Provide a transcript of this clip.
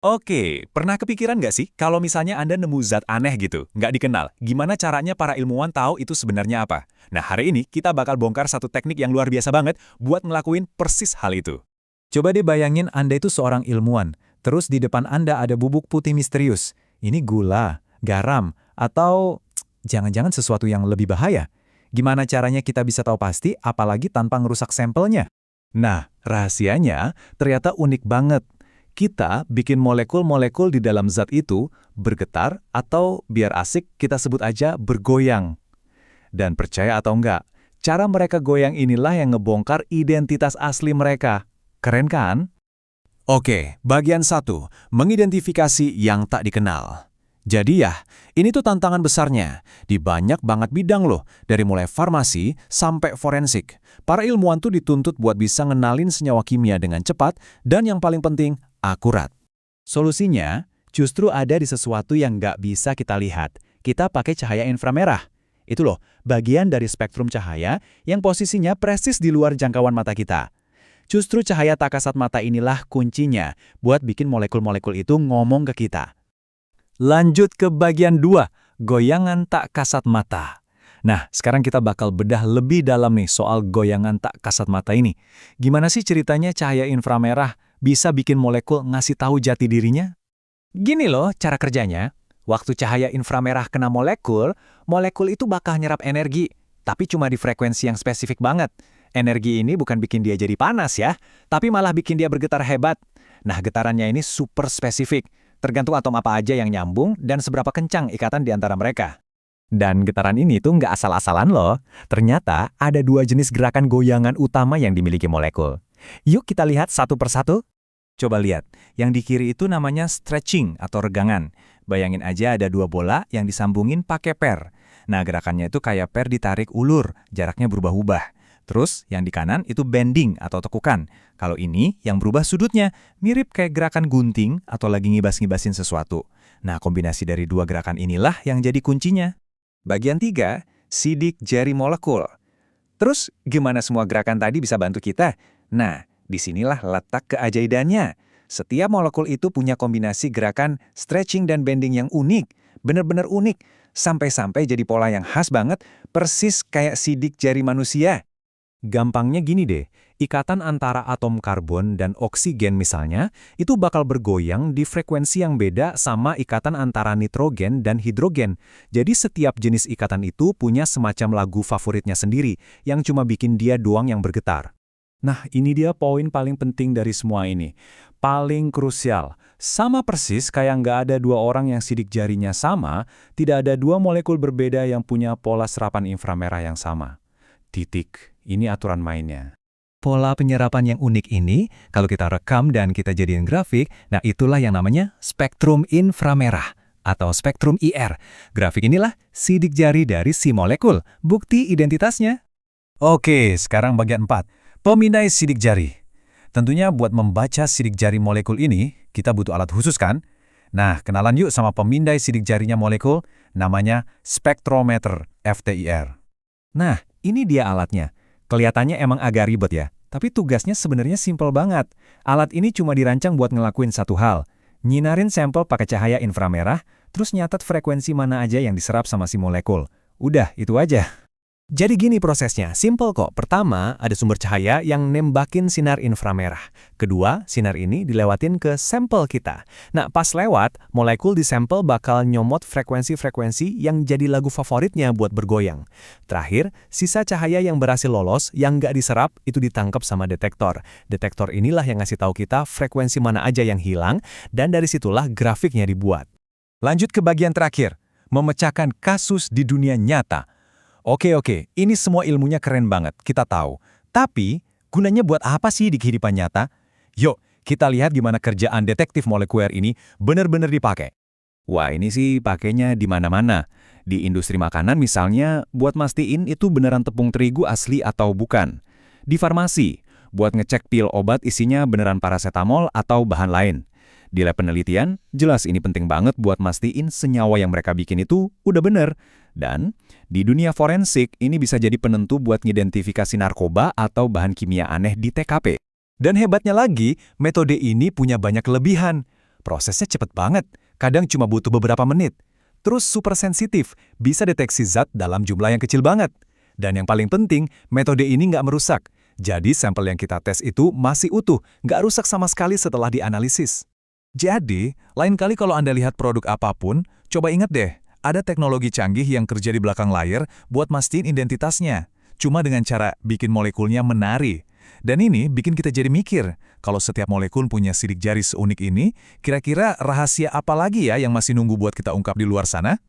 Oke, pernah kepikiran nggak sih kalau misalnya Anda nemu zat aneh gitu, nggak dikenal, gimana caranya para ilmuwan tahu itu sebenarnya apa? Nah, hari ini kita bakal bongkar satu teknik yang luar biasa banget buat ngelakuin persis hal itu. Coba deh bayangin Anda itu seorang ilmuwan, terus di depan Anda ada bubuk putih misterius. Ini gula, garam, atau jangan-jangan sesuatu yang lebih bahaya. Gimana caranya kita bisa tahu pasti, apalagi tanpa ngerusak sampelnya? Nah, rahasianya ternyata unik banget. Kita bikin molekul-molekul di dalam zat itu bergetar atau biar asik kita sebut aja bergoyang. Dan percaya atau enggak, cara mereka goyang inilah yang ngebongkar identitas asli mereka. Keren kan? Oke, bagian satu, mengidentifikasi yang tak dikenal. Jadi ya, ini tuh tantangan besarnya. Di banyak banget bidang loh, dari mulai farmasi sampai forensik. Para ilmuwan tuh dituntut buat bisa ngenalin senyawa kimia dengan cepat dan yang paling penting, akurat. Solusinya justru ada di sesuatu yang nggak bisa kita lihat. Kita pakai cahaya inframerah. Itu loh, bagian dari spektrum cahaya yang posisinya presis di luar jangkauan mata kita. Justru cahaya tak kasat mata inilah kuncinya buat bikin molekul-molekul itu ngomong ke kita. Lanjut ke bagian 2, goyangan tak kasat mata. Nah, sekarang kita bakal bedah lebih dalam nih soal goyangan tak kasat mata ini. Gimana sih ceritanya cahaya inframerah bisa bikin molekul ngasih tahu jati dirinya? Gini loh cara kerjanya. Waktu cahaya inframerah kena molekul, molekul itu bakal nyerap energi, tapi cuma di frekuensi yang spesifik banget. Energi ini bukan bikin dia jadi panas ya, tapi malah bikin dia bergetar hebat. Nah, getarannya ini super spesifik, tergantung atom apa aja yang nyambung dan seberapa kencang ikatan di antara mereka. Dan getaran ini tuh nggak asal-asalan loh. Ternyata ada dua jenis gerakan goyangan utama yang dimiliki molekul. Yuk kita lihat satu persatu. Coba lihat, yang di kiri itu namanya stretching atau regangan. Bayangin aja ada dua bola yang disambungin pakai per. Nah, gerakannya itu kayak per ditarik ulur, jaraknya berubah-ubah. Terus, yang di kanan itu bending atau tekukan. Kalau ini, yang berubah sudutnya, mirip kayak gerakan gunting atau lagi ngibas-ngibasin sesuatu. Nah, kombinasi dari dua gerakan inilah yang jadi kuncinya. Bagian 3, sidik jari molekul. Terus, gimana semua gerakan tadi bisa bantu kita? Nah, disinilah letak keajaibannya. Setiap molekul itu punya kombinasi gerakan stretching dan bending yang unik. Bener-bener unik. Sampai-sampai jadi pola yang khas banget, persis kayak sidik jari manusia. Gampangnya gini deh, ikatan antara atom karbon dan oksigen misalnya, itu bakal bergoyang di frekuensi yang beda sama ikatan antara nitrogen dan hidrogen. Jadi setiap jenis ikatan itu punya semacam lagu favoritnya sendiri, yang cuma bikin dia doang yang bergetar. Nah, ini dia poin paling penting dari semua ini. Paling krusial. Sama persis kayak nggak ada dua orang yang sidik jarinya sama, tidak ada dua molekul berbeda yang punya pola serapan inframerah yang sama. Titik. Ini aturan mainnya. Pola penyerapan yang unik ini, kalau kita rekam dan kita jadiin grafik, nah itulah yang namanya spektrum inframerah atau spektrum IR. Grafik inilah sidik jari dari si molekul, bukti identitasnya. Oke, sekarang bagian 4. Pemindai sidik jari. Tentunya buat membaca sidik jari molekul ini, kita butuh alat khusus kan? Nah, kenalan yuk sama pemindai sidik jarinya molekul, namanya spektrometer, FTIR. Nah, ini dia alatnya. Kelihatannya emang agak ribet ya, tapi tugasnya sebenarnya simpel banget. Alat ini cuma dirancang buat ngelakuin satu hal, nyinarin sampel pakai cahaya inframerah, terus nyatet frekuensi mana aja yang diserap sama si molekul. Udah, itu aja. Jadi gini prosesnya, simple kok. Pertama, ada sumber cahaya yang nembakin sinar inframerah. Kedua, sinar ini dilewatin ke sampel kita. Nah, pas lewat, molekul di sampel bakal nyomot frekuensi-frekuensi yang jadi lagu favoritnya buat bergoyang. Terakhir, sisa cahaya yang berhasil lolos, yang nggak diserap, itu ditangkap sama detektor. Detektor inilah yang ngasih tahu kita frekuensi mana aja yang hilang, dan dari situlah grafiknya dibuat. Lanjut ke bagian terakhir, memecahkan kasus di dunia nyata. Oke, ini semua ilmunya keren banget, kita tahu. Tapi, gunanya buat apa sih di kehidupan nyata? Yuk, kita lihat gimana kerjaan detektif molekuler ini benar-benar dipakai. Wah, ini sih pakainya di mana-mana. Di industri makanan misalnya, buat mastiin itu beneran tepung terigu asli atau bukan. Di farmasi, buat ngecek pil obat isinya beneran paracetamol atau bahan lain. Di lab penelitian, jelas ini penting banget buat mastiin senyawa yang mereka bikin itu udah bener. Dan di dunia forensik, ini bisa jadi penentu buat ngidentifikasi narkoba atau bahan kimia aneh di TKP. Dan hebatnya lagi, metode ini punya banyak kelebihan. Prosesnya cepet banget, kadang cuma butuh beberapa menit. Terus super sensitif, bisa deteksi zat dalam jumlah yang kecil banget. Dan yang paling penting, metode ini nggak merusak. Jadi sampel yang kita tes itu masih utuh, nggak rusak sama sekali setelah dianalisis. Jadi, lain kali kalau Anda lihat produk apapun, coba ingat deh, ada teknologi canggih yang kerja di belakang layar buat mastiin identitasnya. Cuma dengan cara bikin molekulnya menari. Dan ini bikin kita jadi mikir, kalau setiap molekul punya sidik jari seunik ini, kira-kira rahasia apa lagi ya yang masih nunggu buat kita ungkap di luar sana?